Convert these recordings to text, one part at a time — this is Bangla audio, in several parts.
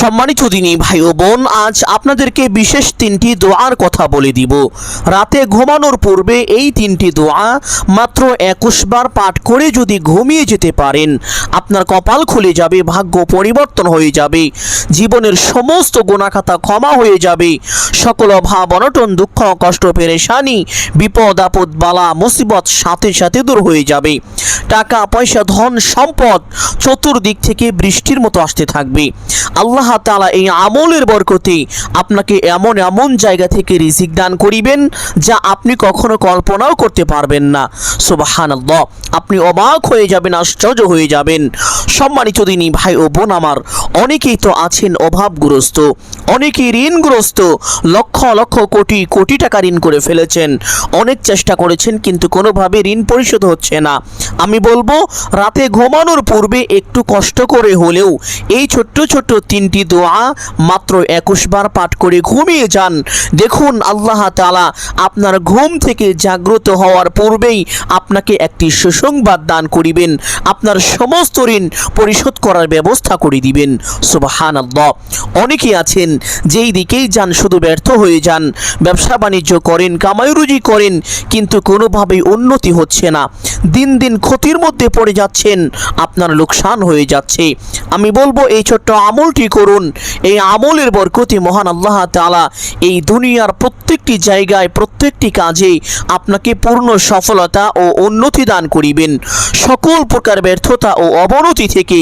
সম্মানিত দিনী ভাই ও বোন, আজ আপনাদেরকে বিশেষ তিনটি দোয়ার কথা বলে দিব। রাতে ঘুমানোর পূর্বে এই তিনটি দোয়া মাত্র 21 বার পাঠ করে যদি ঘুমিয়ে যেতে পারেন, আপনার কপাল খুলে যাবে, ভাগ্য পরিবর্তন হয়ে যাবে, জীবনের সমস্ত গুনাহখাতা ক্ষমা হয়ে যাবে, সকল অভাব অনটন দুঃখ কষ্ট পেরেশানি বিপদ আপদ বালা মুসিবত সাথে সাথে দূর হয়ে যাবে। টাকা পয়সা ধন সম্পদ চতুর্দিক থেকে বৃষ্টির মতো আসতে থাকবে। আল্লাহ তাআলা এই আমলের বরকতে আপনাকে এমন এমন জায়গা থেকে রিজিক দান করিবেন যা আপনি কখনো কল্পনাও করতে পারবেন না। সুবহানাল্লাহ, আপনি অবাক হয়ে যাবেন, আশ্চর্য হয়ে যাবেন। সম্মানিত দিনী ভাই ও বোন আমার, অনেকেই তো আছেন অভাবগ্রস্ত, অনেকেই ঋণগ্রস্ত, লক্ষ লক্ষ কোটি কোটি টাকা ঋণ করে ফেলেছেন, অনেক চেষ্টা করেছেন কিন্তু কোনোভাবে ঋণ পরিশোধ হচ্ছে না। আমি বলবো রাতে ঘুমানোর পূর্বে একটু কষ্ট করে হলেও এই ছোট্ট ছোট্ট তিনটি দোয়া মাত্র 21 বার পাঠ করে ঘুমিয়ে যান। দেখুন আল্লাহ তাআলা আপনার ঘুম থেকে জাগ্রত হওয়ার পূর্বেই আপনাকে একটি সুসংবাদ দান করিবেন, আপনার সমস্ত ঋণ পরিশোধ করার ব্যবস্থা করে দিবেন। সুবহানাল্লাহ, অনেকেই আছেন যেই দিকেই যান শুধু ব্যর্থ হয়ে যান, ব্যবসা বাণিজ্য করেন, কামাই রুজি করেন কিন্তু কোনোভাবেই উন্নতি হচ্ছে না, দিন দিন ক্ষতির মধ্যে পড়ে যাচ্ছেন, আপনার লোকসান হয়ে যাচ্ছে। আমি বলবো এই ছোট্ট আমলটি করুন। এই আমলের বরকতে মহান আল্লাহ তাআলা এই দুনিয়ার প্রত্যেকটি জায়গায় প্রত্যেকটি কাজে আপনাকে পূর্ণ সফলতা ও উন্নতি দান করিবেন। সকল প্রকার ব্যর্থতা ও অবনতি থেকে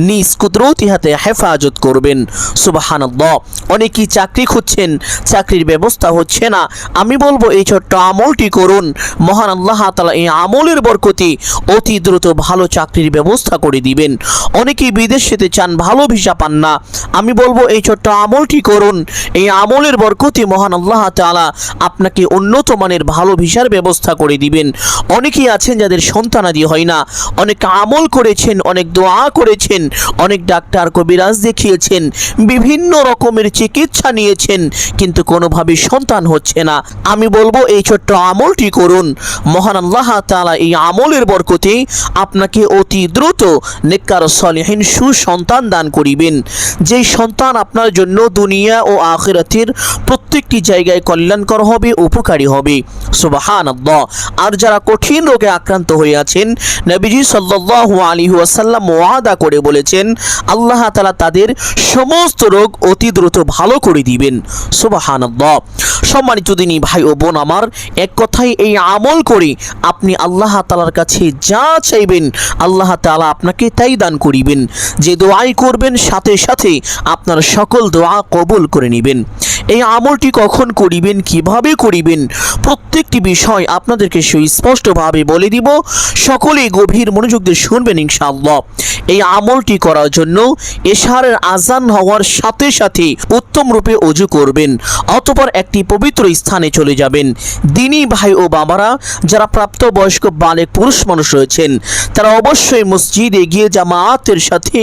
নিজ কুদরতি হাতে হেফাজত করবেন। সুবহানাল্লাহ, অনেকেই চাকরি খুঁজছেন, চাকরির ব্যবস্থা হচ্ছে না। আমি বলবো এই ছোট্ট আমলটি করুন। মহান আল্লাহ তাআলা এই আমলের বরকতে অতি দ্রুত ভালো চাকরির ব্যবস্থা করে দিবেন। অনেকেই বিদেশ যেতে চান, ভালো ভিসা পান না। আমি বলবো এই ছোট্ট আমলটি করুন। এই আমলের বরকতে মহান আল্লাহ তাআলা আপনাকে উন্নত মানের ভালো ভিসার ব্যবস্থা করে দিবেন। অনেকেই আছেন যাদের সন্তানাদি হয় না, অনেক আমল করেছেন, অনেক দোয়া করেছেন, অনেক ডাক্তার কবিরাজ দেখিয়েছেন, বিভিন্ন রকমের চিকিৎসা নিয়েছেন কিন্তু কোনোভাবে সন্তান হচ্ছে না। আমি বলবো এই ছোট্ট আমলটি করুন। মহান আল্লাহ তাআলা এই আমলের বরকতে আপনাকে অতি দ্রুত নেককার সলিহিন সুসন্তান দান করিবেন, যেই সন্তান আপনার জন্য দুনিয়া ও আখিরাতের প্রত্যেকটি জায়গায় কল্যাণকর হবে, উপকারী হবে। সুবহানাল্লাহ। আর যারা কঠিন রোগে আক্রান্ত হয়ে আছেন, নবীজি সাল্লাল্লাহু আলাইহি ওয়াসাল্লাম ওয়াদা করে বলেছেন আল্লাহ তাআলা তাদের সমস্ত রোগ অতি দ্রুত ভালো করে দিবেন। সুবহানাল্লাহ। সম্মানিত দিনী ভাই ও বোন আমার, এক কথায় এই আমল করে আপনি আল্লাহ তাআলার কাছে যা চাইবেন আল্লাহ তাআলা আপনাকে তাই দান করিবেন। যে দোয়াই করবেন সাথে সাথে আপনার সকল দোয়া কবুল করে নেবেন। এই আমলটি কখন করিবেন, কিভাবে করিবেন, প্রত্যেকটি বিষয় আপনাদেরকে সুস্পষ্টভাবে বলে দিব। সকলেই গভীর মনোযোগ দিয়ে শুনবেন ইনশাআল্লাহ। এই আমলটি করার জন্য এশারের আজান হওয়ার সাথে সাথে উত্তম রূপে ওযু করবেন, অতঃপর একটি পবিত্র স্থানে চলে যাবেন। দিনী ভাই ও বাবারা, যারা প্রাপ্তবয়স্ক বালেগ পুরুষ মানুষ রয়েছেন তারা অবশ্যই মসজিদে গিয়ে জামাতের সাথে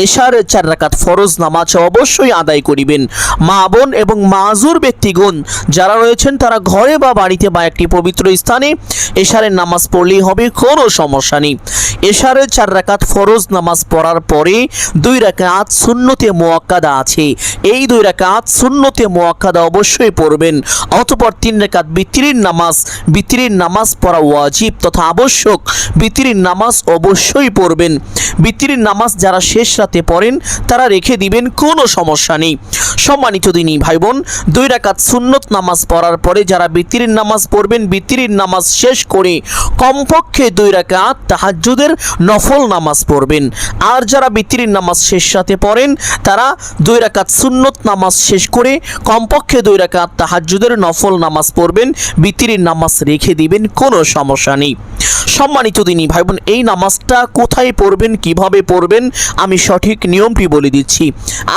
এশারের 4 রাকাত ফরজ নামাজ অবশ্যই আদায় করিবেন। মা বোন এবং মাজুর ব্যক্তিগণ যারা রয়েছেন তারা ঘরে বা বাড়িতে বা একটি পবিত্র স্থানে এশারের নামাজ পড়লেই হবে, কোনো সমস্যা নেই। এশারের 4 রাকাত ফরজ নামাজ পড়ার পরে 2 রাকাত সুন্নতে মুআক্কাদা আছে, এই 2 রাকাত সুন্নতে মুআক্কাদা অবশ্যই পড়বেন। অতঃপর 3 রাকাত বিতরির নামাজ পড়া ওয়াজিব তথা আবশ্যক, বিতরির নামাজ অবশ্যই পড়বেন। বিতরির নামাজ যারা শেষ রাতে পড়েন তারা রেখে দিবেন, কোনো সমস্যা নেই। সম্মানিত দিনী ভাই বোন, 2 রাকাত সুন্নত নামাজ পড়ার পরে যারা বিতরির নামাজ পড়বেন, বিতরির নামাজ শেষ করে কমপক্ষে 2 রাকাত তাহাজ্জুদের নফল নামাজ পড়বেন। আর যারা বিতরির নামাজ শেষ রাতে পড়েন তারা 2 রাকাত সুন্নত নামাজ শেষ করে কমপক্ষে 2 রাকাত তাহাজ্জুদের নফল নামাজ পড়বেন, বিতরির নামাজ রেখে দিবেন, কোনো সমস্যা নেই। সম্মানিত দিনী ভাই বোন, এই নামাজটা কোথায় পড়বেন, কিভাবে পড়বেন আমি সঠিক নিয়মটি বলে দিচ্ছি।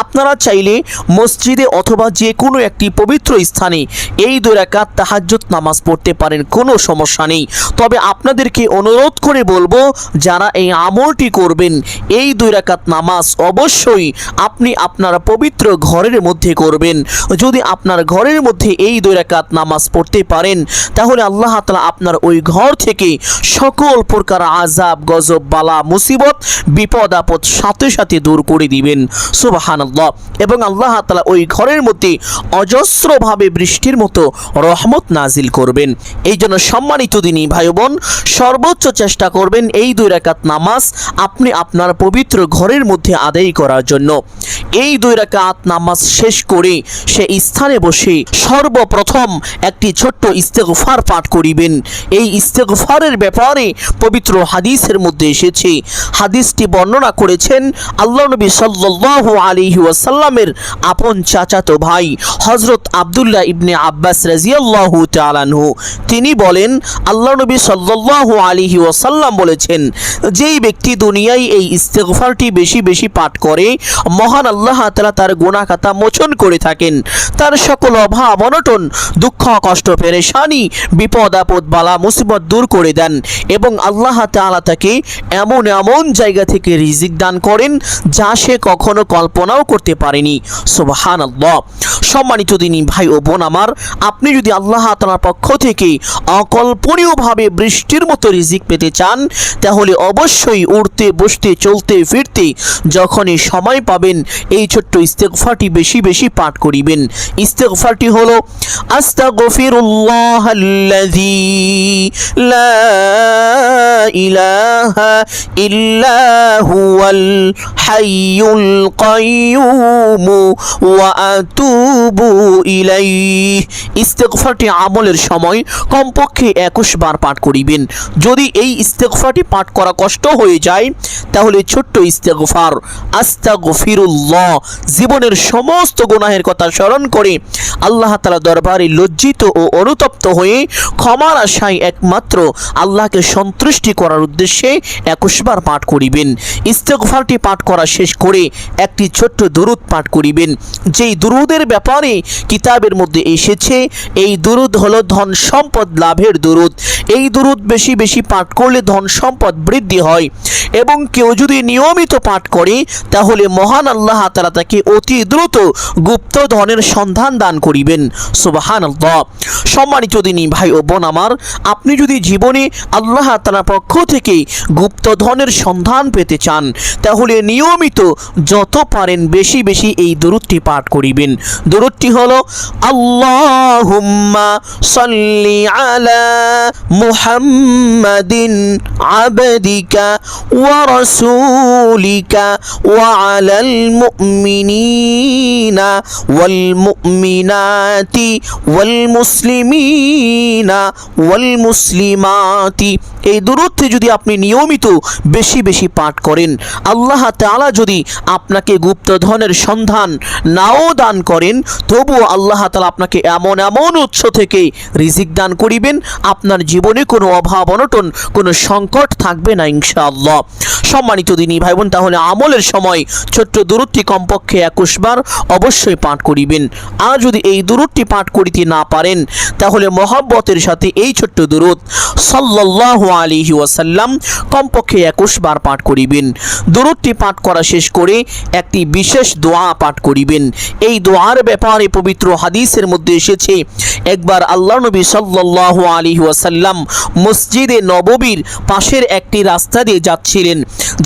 আপনারা চাইলে মসজিদে অথবা যে কোনো একটি পবিত্র স্থানে এই 2 রাকাত তাহাজ্জুদ নামাজ পড়তে পারেন, কোনো সমস্যা নেই। তবে আপনাদেরকে অনুরোধ করে বলবো যারা এই আমলটি করবেন এই 2 রাকাত নামাজ অবশ্যই আপনি আপনার পবিত্র ঘরের মধ্যে করবেন। যদি আপনার ঘরের মধ্যে এই 2 রাকাত নামাজ পড়তে পারেন তাহলে আল্লাহ তাআলা আপনার ওই ঘর থেকে সকল প্রকার আযাব গজব বালা মুসিবত বিপদ আপদ সাথে সাথে দূর করে দিবেন। সুবহান সুবহানাল্লাহ। এবং আল্লাহ তাআলা ওই ঘরের মধ্যে অজস্রভাবে বৃষ্টির মতো রহমত নাজিল করবেন। এই জন্য সম্মানিত দিনী ভাই বোন, সর্বোচ্চ চেষ্টা করবেন এই 2 রাকাত নামাজ আপনি আপনার পবিত্র ঘরের মধ্যে আদায় করার জন্য। এই 2 রাকাত নামাজ শেষ করে সে স্থানে বসে সর্বপ্রথম একটি ছোট্ট ইস্তেগফার পাঠ করিবেন। এই ইস্তেগফারের ব্যাপারে পবিত্র হাদিসের মধ্যে এসেছে। হাদিসটি বর্ণনা করেছেন আল্লাহ নবী সাল্লাল্লাহু আলাইহি ওয়াসাল্লামের আপন চাচাতো ভাই হযরত আব্দুল্লাহ ইবনে আব্বাস রাদিয়াল্লাহু তাআলা আনহু। তিনি বলেন, আল্লাহ নবী সাল্লাল্লাহু আলাইহি ওয়াসাল্লাম বলেছেন, যেই ব্যক্তি দুনিয়ায় এই ইস্তেগফারটি বেশি বেশি পাঠ করে, মহান আল্লাহ তাআলা তার গুনাহ খাতা মোচন করে থাকেন। তার সকল অভাব অনটন, দুঃখ কষ্ট পেরেশানি, বিপদ আপদ বালা মুসিবত দূর করে দেন এবং আল্লাহ তাআলা তাকে এমন এমন জায়গা থেকে রিজিক দান করেন যা সে কখনো কল্পনাও করতে পারেনি। সুবহানাল্লাহ। সম্মানিত দিনী ভাই ও বোন আমার, আপনি যদি আল্লাহ তাআলার পক্ষ থেকে অকল্পনীয়ভাবে বৃষ্টির মতো রিজিক পেতে চান, তাহলে অবশ্যই উঠতে বসতে চলতে ফিরতে যখনই সময় পাবেন এই ছোট্ট ইস্তেগফারটি বেশি বেশি পাঠ করিবেন। ইস্তেগফারটি হলো আস্তাগফিরুল্লাহাল্লাযী লা ইলাহা ইল্লা হুয়াল হাইয়ুল কাইয়্যুম ওয়া আতুবু ইলাইহি। ইস্তেগফারটি আমলের সময় কমপক্ষে 21 বার পাঠ করিবেন। যদি এই ইস্তেগফারটি পাঠ করা কষ্ট হয়ে যায়, তাহলে ছোট্ট ইস্তেগফার আস্তাগফিরুল্লাহ জীবনের সমস্ত গুনাহের কথা স্মরণ করে আল্লাহ তাআলা দরবারে লজ্জিত ও অনুতপ্ত হয়ে ক্ষমার আশায় একমাত্র আল্লাহকে সন্তুষ্টি করার উদ্দেশ্যে 21 বার পাঠ করিবেন। ইস্তেগফারটি পাঠ করা শেষ করে একটি ছোট্ট দুরূদ পাঠ করিবেন। যেই দুরূদের ব্যাপারে কিতাবের মধ্যে এসেছে, এই দুরূদ হলো ধন সম্পদ লাভের দুরূদ। এই দুরূদ বেশি বেশি পাঠ করলে ধন সম্পদ বৃদ্ধি হয় এবং কেউ যদি নিয়মিত পাঠ করে তাহলে মহান আল্লাহ তাআলা তাকে অতি দ্রুত গুপ্ত ধনের সন্ধান দান করিবেন। সুবহানাল্লাহ। সম্মানিত দিনী ভাই ও বোন আমার, আপনি যদি জীবনে আল্লাহ তাআলার পক্ষ থেকে গুপ্ত ধনের সন্ধান পেতে চান, তাহলে নিয়মিত যত পারেন বেশি বেশি এই দুরূদটি পাঠ করিবেন। দুরূদটি হলো আল্লাহুম্মা সাল্লি আলা মুহাম্মাদিন আবদিকা ওয়া রাসূলিকা ওয়া আলাল মুমিনিনা ওয়াল মুমিনাতি ওয়াল মুসলিমিনা ওয়াল মুসলিমাতি। এই দুরূদটি যদি আপনি নিয়মিত বেশি বেশি পাঠ করেন, আল্লাহ তাআলা যদি আপনাকে গুপ্তধনের সন্ধান নাও দান করেন, তবুও আল্লাহ তাআলা আপনাকে এমন এমন উৎস থেকে রিজিক দান করিবেন, আপনার জীবনে কোনো অভাব অনটন কোনো সংকট থাকবে না ইনশাআল্লাহ। সম্মানিত দিনী ভাই বোন, তাহলে আমলের সময় ছোট্ট দুরূদটি কমপক্ষে 21 বার অবশ্যই পাঠ করিবেন। আর যদি এই দুরূদটি পাঠ করিতে না পারেন, তাহলে মহব্বতের সাথে এই ছোট্ট দুরূদ সাল্লাল্লাহু আলাইহি ওয়াসাল্লাম কমপক্ষে 21 বার পাঠ করিবেন। দুরূদটি পাঠ করা শেষ করে একটি বিশেষ দোয়া পাঠ করিবেন। এই দোয়ার ব্যাপারে পবিত্র হাদিসের মধ্যে এসেছে, একবার আল্লাহ নবী সাল্লাল্লাহু আলাইহি ওয়াসাল্লাম মসজিদে নববীর পাশের একটি রাস্তা দিয়ে যাচ্ছিলেন।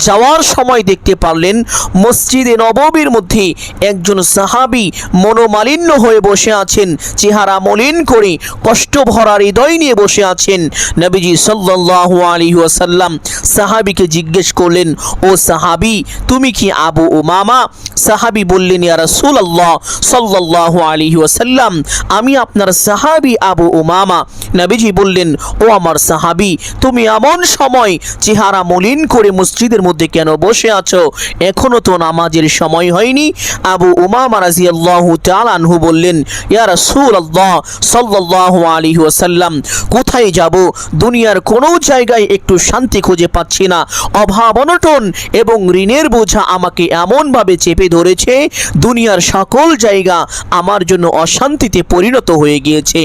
যাওয়ার সময় দেখতে পারলেন মসজিদে নববীর মধ্যে একজন সাহাবী মনোমালিন্য হয়ে বসে আছেন, চেহারা মলিন করে কষ্ট ভরা হৃদয় নিয়ে বসে আছেন। নবীজি সাল্লাল্লাহু আলাইহি ওয়াসাল্লাম সাহাবীকে জিজ্ঞেস করলেন, ও সাহাবী, তুমি কি আবু উমামা? সাহাবী বললেন, ইয়া রাসূলুল্লাহ সাল্লাল্লাহু আলাইহি ওয়াসাল্লাম, আমি আপনার সাহাবী আবু উমামা। নবীজি বললেন, ও আমার সাহাবী, তুমি এমন সময় চেহারা মলিন করে মসজিদের মধ্যে কেন বসে আছো? এখনো তো নামাজের সময় হয়নি। আবু উমামা রাদিয়াল্লাহু তাআলা আনহু বললেন, ইয়া রাসূলুল্লাহ সাল্লাল্লাহু আলাইহি ওয়াসাল্লাম, কোথায় যাব? দুনিয়ার কোনো জায়গায় একটু শান্তি খুঁজে পাচ্ছি না। অভাব অনটন এবং ঋণের বোঝা আমাকে এমনভাবে চেপে ধরেছে, দুনিয়ার সকল জায়গা আমার জন্য অশান্তিতে পরিণত হয়ে গিয়েছে।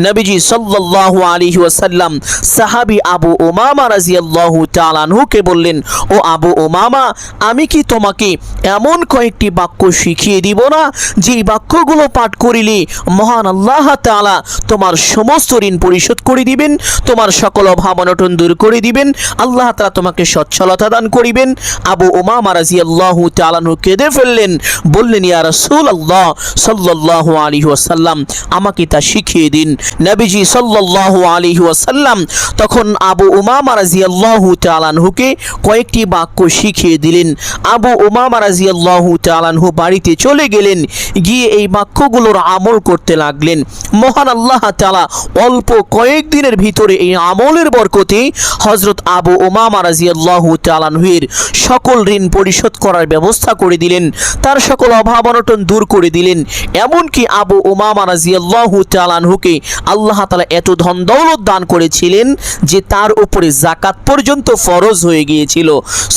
নবীজি সাল্লাল্লাহু আলাইহি ওয়াসাল্লাম সাহাবী আবু উমামা রাদিয়াল্লাহু তাআলা আনহুকে বললেন, ও আবু উমামা, আমি কি তোমাকে এমন কয়েকটি বাক্য শিখিয়ে দিব না, যেই বাক্যগুলো পাঠ করিলে মহান আল্লাহ তাআলা তোমার সমস্ত ঋণ পরিশোধ করে দিবেন, তোমার সকল অভাব অনটন অনটন দূর করে দিবেন, আল্লাহ তাআলা তোমাকে সচ্ছলতা দান করিবেন। আবু উমামা রাদিয়াল্লাহু তাআলা আনহু কেঁদে ফেললেন, বললেন, ইয়া রাসূলুল্লাহ সাল্লাল্লাহু আলাইহি ওয়াসাল্লাম, আমাকে তা শিখিয়ে দিন। নবীজি সাল্লাল্লাহু আলাইহি ওয়াসাল্লাম তখন আবু উমামা রাদিয়াল্লাহু তাআলা আনহুকে কয়েকটি বাক্য শিখিয়ে দিলেন। আবু উমামা রাদিয়াল্লাহু তাআলা আনহু বাড়িতে চলে গেলেন, গিয়ে এই বাক্যগুলোর আমল করতে লাগলেন। মহান আল্লাহ তাআলা অল্প কয়েকদিনের ভিতরে এই আমলের বরকতে হযরত আবু উমামা রাদিয়াল্লাহু তাআলা আনহুর সকল ঋণ পরিশোধ করার ব্যবস্থা করে দিলেন, তার সকল অভাব অনটন দূর করে দিলেন। এমনকি আবু উমামা রাদিয়াল্লাহু তাআলা আনহুকে আল্লাহ তাআলা এত ধন দৌলত দান করেছিলেন যে তার উপরে যাকাত পর্যন্ত ফরজ হয়ে গিয়েছিল।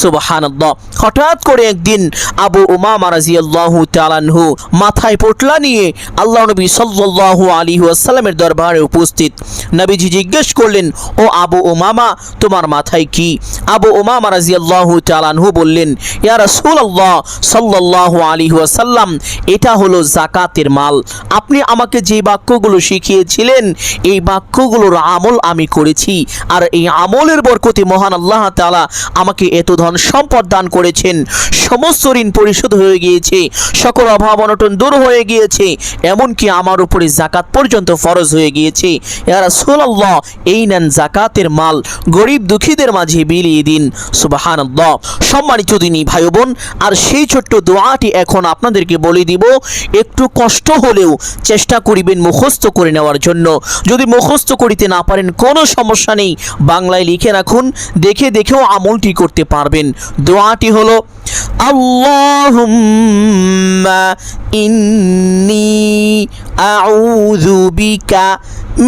সুবহানাল্লাহ। হঠাৎ করে একদিন আবু উমামা রাদিয়াল্লাহু তাআলা আনহু মাথায় পোটলা নিয়ে আল্লাহ নবী সাল্লাল্লাহু আলাইহি ওয়াসাল্লামের দরবারে উপস্থিত। নবীজি জিজ্ঞেস করলেন, ও আবু উমামা, তোমার মাথায় কি? আবু উমামা রাদিয়াল্লাহু তাআলা আনহু বললেন, ইয়া রাসূলুল্লাহ সাল্লাল্লাহু আলাইহি ওয়াসাল্লাম, এটা হলো যাকাতের মাল। আপনি আমাকে যে বাক্যগুলো শিখিয়েছিলেন এই বাক্যগুলোর আমল আমি করেছি, আর এই আমলের বরকতে মহান আল্লাহ তাআলা আমাকে এত ধন সম্পদ দান করেছেন, সমস্ত ঋণ পরিশোধ হয়ে গিয়েছে, সকল অভাব অনটন দূর হয়ে গিয়েছে, এমনকি আমার উপরে যাকাত পর্যন্ত ফরজ হয়ে গিয়েছে। ইয়া রাসূলুল্লাহ, এই নেন যাকাতের মাল, গরিব দুঃখীদের মাঝে বিলিয়ে দিন। সুবহানাল্লাহ। সম্মানিত দিনী ভাই বোন, আর সেই ছোট্ট দোয়াটি এখন আপনাদেরকে বলে দিব। একটু কষ্ট হলেও চেষ্টা করিবেন মুখস্থ করে নেওয়ার জন্য। যদি মুখস্থ করিতে না পারেন কোনো সমস্যা নেই, বাংলায় লিখে রাখুন, দেখে দেখেও আমলটি করতে পারবেন। দোয়াটি হলো, আল্লাহুম্মা ইন্নী আউযু বিকা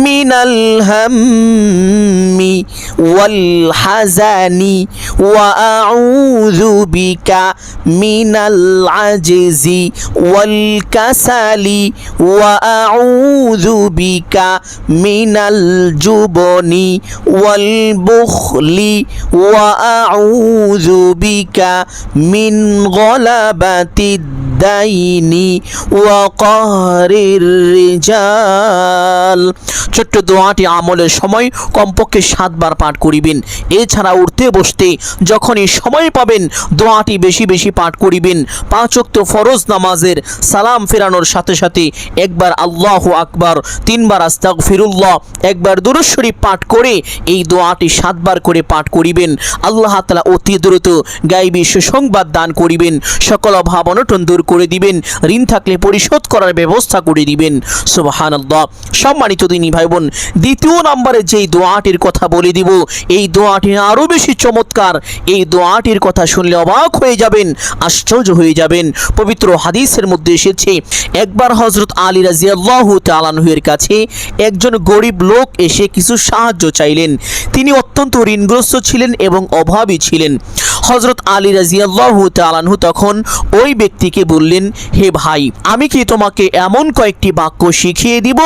মিনাল হাম্মি ওয়াল হাজানি ওয়া আউযু বিকা মিনাল আজজি ওয়াল কাসালি ওয়া আউযু বিকা মিনাল জুবনি ওয়াল বুখলি ওয়া আউযু বিকা মিন গলাবাতিদ দাইনি ওয়া কাহরির রিজাল। ছোট্ট দোয়াটি আমলের সময় কমপক্ষে 7 বার পাঠ করিবেন। এছাড়া উঠতে বসতে যখনই সময় পাবেন দোয়াটি বেশি বেশি পাঠ করিবেন। 5 ওয়াক্ত ফরজ নামাজের সালাম ফেরানোর সাথে সাথে একবার আল্লাহু আকবার, 3 বার আস্তাগফিরুল্লাহ, একবার দুরূদ শরীফ পাঠ করে এই দোয়াটি 7 বার করে পাঠ করিবেন। আল্লাহ তাআলা অতি দ্রুত গায়বী সুসংবাদ দান করিবেন, সকল অভাব অনটন দূর করে দিবেন, ঋণ থাকলে পরিশোধ করার ব্যবস্থা করে দিবেন। সুবহানাল্লাহ। সম্মানিত দিনী ভাই বোন, দ্বিতীয় নম্বরে যেই দোয়াটির কথা বলে দিব, এই দোয়াটি আরো বেশি চমৎকার। এই দোয়াটির কথা শুনলে অবাক হয়ে যাবেন, আশ্চর্য হয়ে যাবেন। পবিত্র হাদিসের মধ্যে এসেছে, একবার হযরত আলী রাদিয়াল্লাহু তাআলা আনহুর কাছে একজন গরিব লোক এসে কিছু সাহায্য চাইলেন। তিনি অত্যন্ত ঋণগ্রস্ত ছিলেন এবং অভাবী ছিলেন। হযরত আলী রাদিয়াল্লাহু তাআলা আনহু তখন ওই ব্যক্তিকে বললেন, হে ভাই, আমি কি তোমাকে এমন কয়েকটি বাক্য শিখিয়ে দিব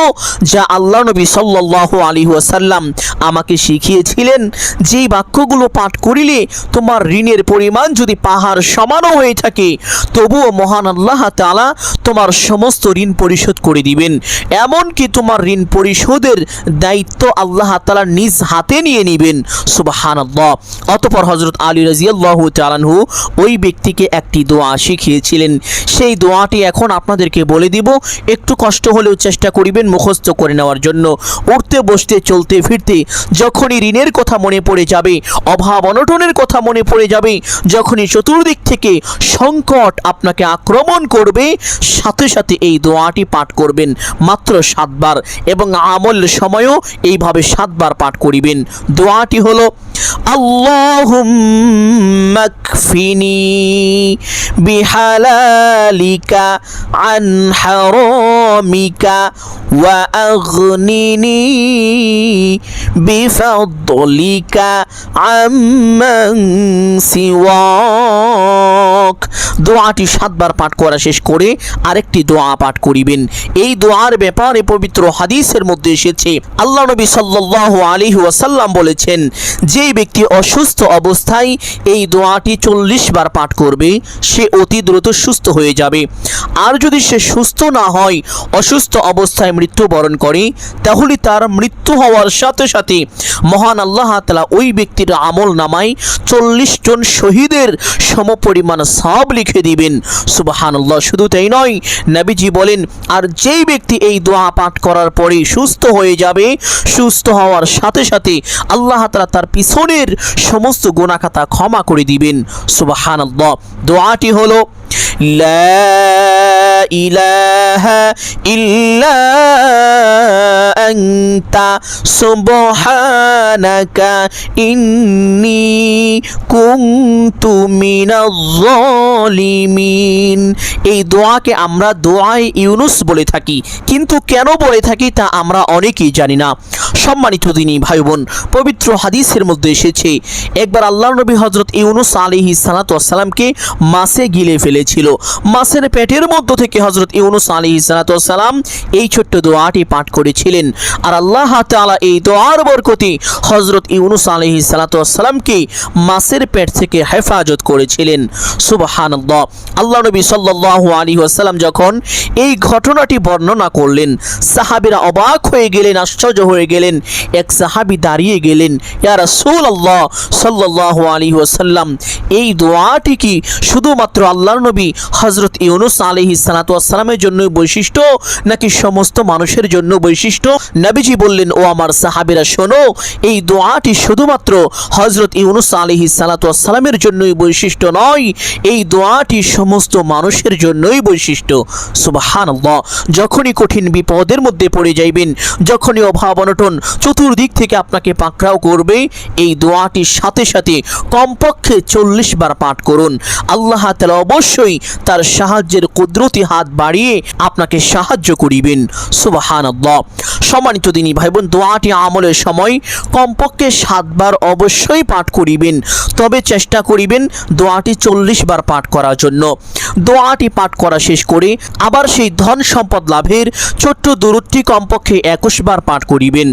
যা আল্লাহ নবী সাল্লাল্লাহু আলাইহি ওয়াসাল্লাম আমাকে শিখিয়েছিলেন, যেই বাক্যগুলো পাঠ করিলে তোমার ঋণের পরিমাণ যদি পাহাড় সমানও হয়ে থাকে তবুও মহান আল্লাহ তাআলা তোমার সমস্ত ঋণ পরিশোধ করে দিবেন। এমনকি তোমার ঋণ পরিশোধের দায়িত্ব আল্লাহ তাআলা নিজ হাতে নিয়ে নেবেন। সুবহানাল্লাহ। অতঃপর হযরত আলী রাদিয়াল্লাহু তাআলা আনহু ওই ব্যক্তিকে একটি দোয়া শিখিয়েছিলেন। সেই দোয়াটি এখন আপনাদেরকে বলে দিব। একটু কষ্ট হলেও চেষ্টা করিবেন মুখস্থ করে নেওয়ার জন্য। উঠতে বসতে চলতে ফিরতে যখনই ঋণের কথা মনে পড়ে যাবে, অভাব অনটনের কথা মনে পড়ে যাবে, যখনই চতুর্দিক থেকে সংকট আপনাকে আক্রমণ করবে, সাথে সাথে এই দোয়াটি পাঠ করবেন মাত্র 7 বার, এবং আমল সময়ও এইভাবে 7 বার পাঠ করিবেন। দোয়াটি হলো, আল্লাহুম্মা কফিনি বিহালালিকা আন হারামিকা ওয়া আগনিনি বিফাদলিকা আম্মান সিওয়াক। দোয়াটি 7 বার পাঠ করা শেষ করে আরেকটি দোয়া পাঠ করিবেন। এই দোয়ার ব্যাপারে পবিত্র হাদিসের মধ্যে এসেছে, আল্লাহ নবী সাল্লাল্লাহু আলাইহি ওয়াসাল্লাম বলেছেন, যে ব্যক্তি অসুস্থ অবস্থায় এই দোয়াটি 40 বার পাঠ করবে সে অতি দ্রুত সুস্থ হয়ে যাবে। আর যদি সে সুস্থ না হয়, অসুস্থ অবস্থায় মৃত্যুবরণ করে, তাহলে তার মৃত্যু হওয়ার সাথে সাথে মহান আল্লাহ তাআলা ওই ব্যক্তির আমল নামায় 40 জন শহীদের সমপরিমাণ সওয়াব লিখে দিবেন। সুবহানাল্লাহ। শুধু তাই নয়, নবীজি বলেন, আর যেই ব্যক্তি এই দোয়া পাঠ করার পরে সুস্থ হয়ে যাবে, সুস্থ হওয়ার সাথে সাথে আল্লাহ তাআলা তার পিছনের সমস্ত গুনাহ খাতা ক্ষমা করে দিবেন। সুবহানাল্লাহ। দোয়াটি হলো লা ইলাহা ইল্লা আনতা সুবহানাকা ইন্নী কুনতু মিনাজ জালিমিন। এই দোয়াকে আমরা দোয়ায়ে ইউনুস বলে থাকি, কিন্তু কেন বলে থাকি তা আমরা অনেকেই জানি না। সম্মানিত দিনী ভাই বোন, পবিত্র হাদিসের মধ্যে এসেছে, একবার আল্লাহর নবী হযরত ইউনুস আলাইহিস সালাতু ওয়াস সালামকে মাছে গিলে ফেলেছিল। মাছের পেটের মধ্য থেকে হযরত ইউনুস আলাইহিস সালাতু ওয়াস সালাম এই ছোট্ট দোয়াটি পাঠ করেছিলেন, আর আল্লাহ তাআলা এই দোয়ার বরকতে হযরত ইউনুস আলাইহিস সালাতু ওয়াস সালামকে মাছের পেট থেকে হেফাজত করেছিলেন। সুবহানাল্লাহ। আল্লাহ নবী সাল্লাল্লাহু আলাইহি ওয়াসাল্লাম যখন এই ঘটনাটি বর্ণনা করলেন, সাহাবীরা অবাক হয়ে গেলেন, আশ্চর্য হয়ে গেলেন। এক সাহাবী দাঁড়িয়ে গেলেন, ইয়া রাসূলুল্লাহ সাল্লাল্লাহু আলাইহি ওয়াসাল্লাম, এই দোয়াটি কি শুধুমাত্র আল্লাহর নবী হযরত ইউনুস আলাইহিস সালাতু ওয়াস সালামের জন্য বৈশিষ্ট্য, নাকি সমস্ত মানুষের জন্য বৈশিষ্ট্য? নবীজি বললেন, ও আমার সাহাবীরা শোনো, এই দোয়াটি শুধুমাত্র হযরত ইউনুস আলাইহিস সালাতু ওয়াস সালামের জন্যই বৈশিষ্ট্য নয়, এই দোয়াটি সমস্ত মানুষের জন্যই বৈশিষ্ট্য। সুবহানাল্লাহ। যখনই কঠিন বিপদের মধ্যে পড়ে যাইবেন, যখনই অভাব অনটন চতুর্দিক থেকে আপনাকে পাকড়াও করবে, এই দোয়াটির সাথে সাথে কমপক্ষে 40 বার পাঠ করুন। আল্লাহ তাআলা অবশ্যই তার সাহায্যের কুদরতি হাত বাড়িয়ে আপনাকে সাহায্য করিবেন। সুবহানাল্লাহ। সম্মানিত দিনী ভাই বোন, দোয়াটি আমলের সময় কমপক্ষে 7 বার অবশ্যই পাঠ করিবেন, তবে চেষ্টা করিবেন দোয়াটি 40 বার পাঠ করার জন্য। দোয়াটি পাঠ করা শেষ করে আবার সেই ধন সম্পদ লাভের ছোট্ট দুরূদটি কমপক্ষে 21 বার পাঠ করিবেন।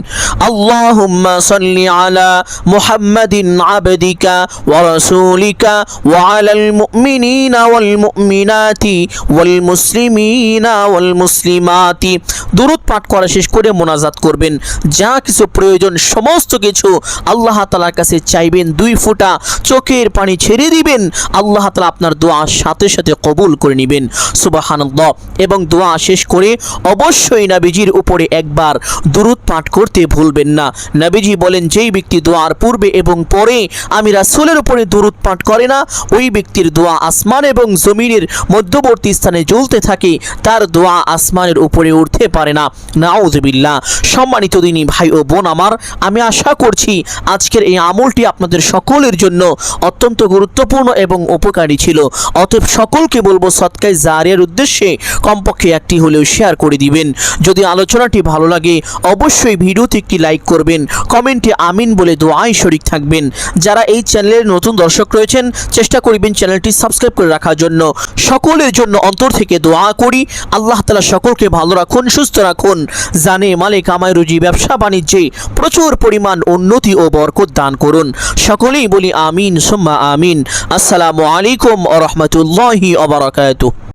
আল্লাহুম্মা সাল্লি আলা মুহাম্মাদিন আবদিকা ওয়া রাসূলিকা ওয়া আলাল মুমিনিনা ওয়াল মুমিনাতি ওয়াল মুসলিমিনা ওয়াল মুসলিমাতি। দুরূদ পাঠ করা শেষ করে মোনাজাত করবেন, যা কিছু প্রয়োজন সমস্ত কিছু আল্লাহ তাআলার কাছে চাইবেন, 2 ফোঁটা চোখের পানি ছেড়ে দিবেন, আল্লাহ তাআলা আপনার দোয়া সাথে সাথে কবুল করে নেবেন। সুবহানাল্লাহ। এবং দোয়া শেষ করে অবশ্যই নবীজির উপরে একবার দুরূদ পাঠ করতে ভুলবেন না। নবীজি বলেন, যেই ব্যক্তি দোয়ার পূর্বে এবং পরে আমি রাসূলের উপরে দুরূদ পাঠ করে না, ওই ব্যক্তির দোয়া আসমান এবং জমিনের মধ্যবর্তী স্থানে ঝুলতে থাকে, তার দোয়া আসমানের উপরে উঠতে পারে না। নাউযুবিল্লাহ। সম্মানিত দিনী ভাই ও বোন আমার, আমি আশা করছি আজকের এই আমলটি আপনাদের সকলের জন্য অত্যন্ত গুরুত্বপূর্ণ এবং উপকারী ছিল। অতএব সকলকে বলবো সদকায়ে জারিয়ার উদ্দেশ্যে কমপক্ষে একটি হলেও শেয়ার করে দিবেন। যদি আলোচনাটি ভালো লাগে অবশ্যই ভিডিওতে একটি লাইক করবেন, কমেন্টে আমিন বলে দোয়ায় শরীক থাকবেন। যারা এই চ্যানেলের নতুন দর্শক রয়েছেন, চেষ্টা করবেন চ্যানেলটি সাবস্ক্রাইব করে রাখার জন্য। সকলের জন্য অন্তর থেকে দোয়া করি, আল্লাহ তাআলা সকলকে ভালো রাখুন, সুস্থ রাখুন, জানে মালে কামাই রুজি ব্যবসা বাণিজ্যে প্রচুর পরিমাণ উন্নতি ও বরকত দান করুন। সকলেই বলি আমিন সুম্মা আমিন। আসসালামু আলাইকুম ওয়া রাহমাতুল্লাহি ওয়া বারাকাতুহু।